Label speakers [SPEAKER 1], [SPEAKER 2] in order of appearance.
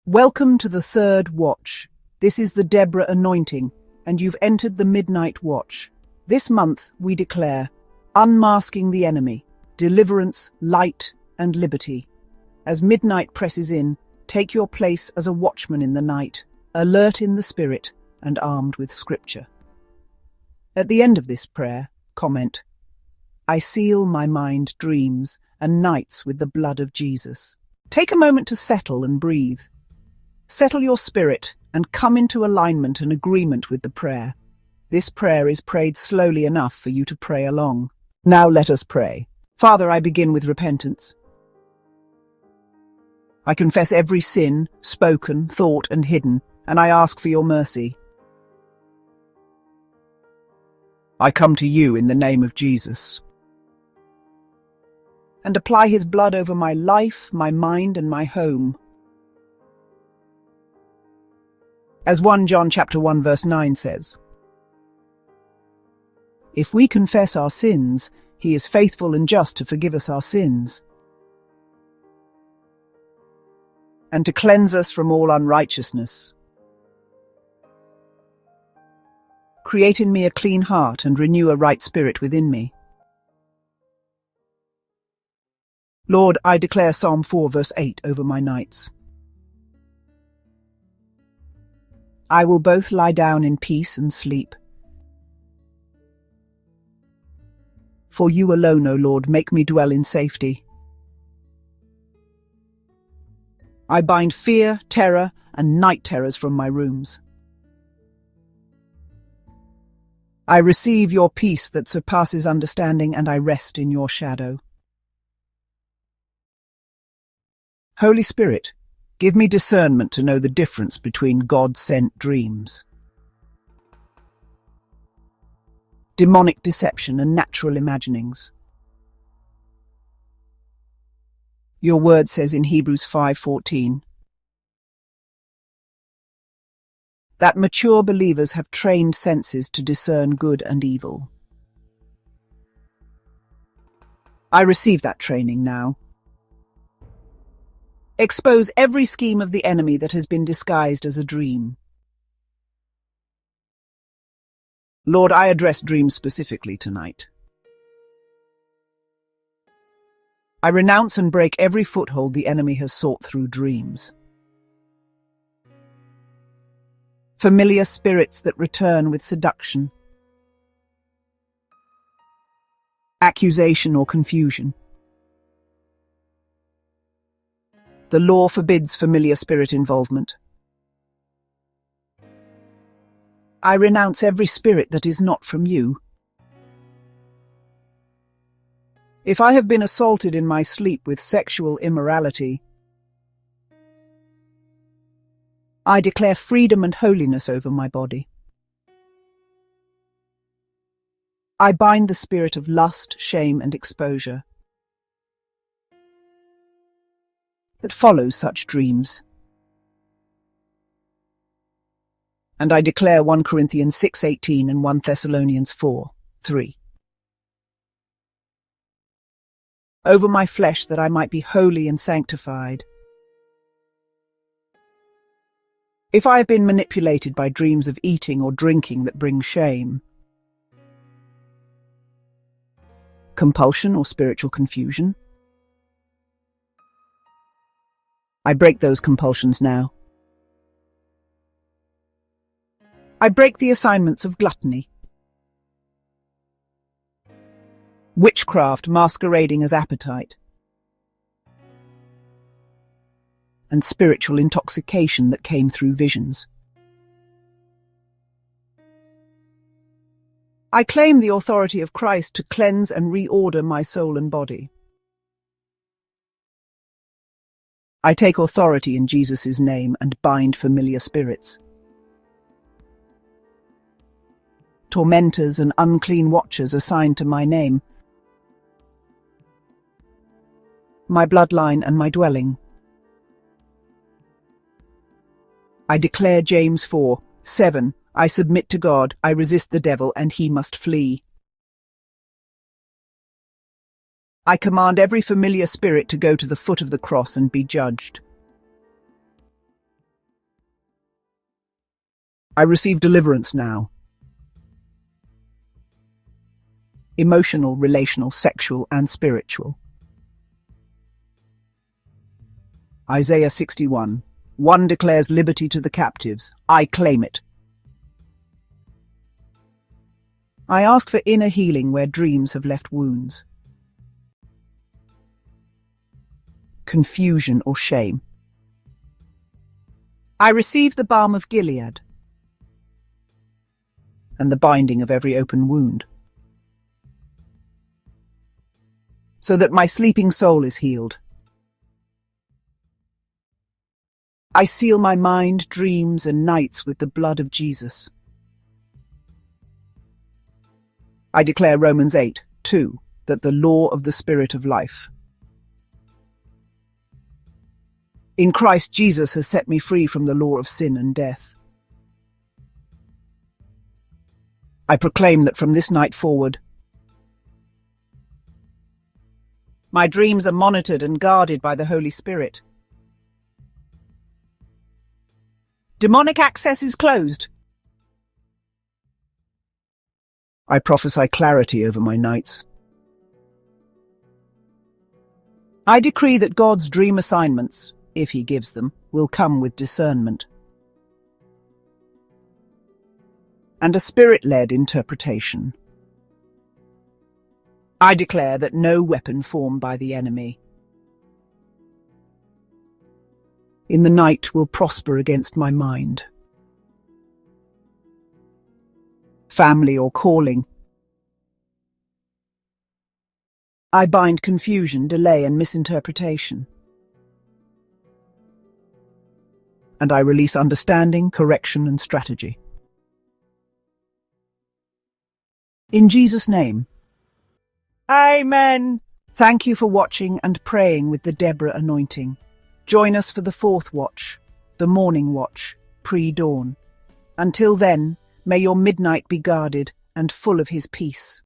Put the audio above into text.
[SPEAKER 1] Welcome to the third watch. This is the Deborah anointing, and you've entered the midnight watch. This month we declare, unmasking the enemy, deliverance, light, and liberty. As midnight presses in, take your place as a watchman in the night, alert in the spirit and armed with scripture. At the end of this prayer, comment, I seal my mind, dreams, and nights with the blood of Jesus. Take a moment to settle and breathe. Settle your spirit and come into alignment and agreement with the prayer. This prayer is prayed slowly enough for you to pray along. Now let us pray. Father, I begin with repentance. I confess every sin, spoken, thought, and hidden, and I ask for your mercy. I come to you in the name of Jesus, and apply his blood over my life, my mind, and my home. As 1 John chapter 1 verse 9 says, if we confess our sins, he is faithful and just to forgive us our sins and to cleanse us from all unrighteousness. Create in me a clean heart and renew a right spirit within me. Lord, I declare Psalm 4 verse 8 over my nights. I will both lie down in peace and sleep. For you alone, O Lord, make me dwell in safety. I bind fear, terror, and night terrors from my rooms. I receive your peace that surpasses understanding, and I rest in your shadow. Holy Spirit, give me discernment to know the difference between God-sent dreams, demonic deception, and natural imaginings. Your word says in Hebrews 5:14 that mature believers have trained senses to discern good and evil. I receive that training now. Expose every scheme of the enemy that has been disguised as a dream. Lord, I address dreams specifically tonight. I renounce and break every foothold the enemy has sought through dreams. Familiar spirits that return with seduction, accusation, or confusion. The law forbids familiar spirit involvement. I renounce every spirit that is not from you. If I have been assaulted in my sleep with sexual immorality, I declare freedom and holiness over my body. I bind the spirit of lust, shame, and exposure that follows such dreams. And I declare 1 Corinthians 6:18 and 1 Thessalonians 4:3 over my flesh, that I might be holy and sanctified. If I have been manipulated by dreams of eating or drinking that bring shame, compulsion, or spiritual confusion, I break those compulsions now. I break the assignments of gluttony, witchcraft masquerading as appetite, and spiritual intoxication that came through visions. I claim the authority of Christ to cleanse and reorder my soul and body. I take authority in Jesus' name and bind familiar spirits, tormentors, and unclean watchers assigned to my name, my bloodline, and my dwelling. I declare James 4:7, I submit to God, I resist the devil, and he must flee. I command every familiar spirit to go to the foot of the cross and be judged. I receive deliverance now. Emotional, relational, sexual, and spiritual. Isaiah 61. 1 declares liberty to the captives. I claim it. I ask for inner healing where dreams have left wounds. Confusion or shame. I receive the balm of Gilead and the binding of every open wound, so that my sleeping soul is healed. I seal my mind, dreams, and nights with the blood of Jesus. I declare Romans 8:2, that the law of the Spirit of life in Christ Jesus has set me free from the law of sin and death. I proclaim that from this night forward, my dreams are monitored and guarded by the Holy Spirit. Demonic access is closed. I prophesy clarity over my nights. I decree that God's dream assignments, if he gives them, will come with discernment and a spirit-led interpretation. I declare that no weapon formed by the enemy in the night will prosper against my mind, family, or calling. I bind confusion, delay, and misinterpretation. And I release understanding, correction, and strategy. In Jesus' name. Amen. Thank you for watching and praying with the Deborah anointing. Join us for the fourth watch, the morning watch, pre-dawn. Until then, may your midnight be guarded and full of his peace.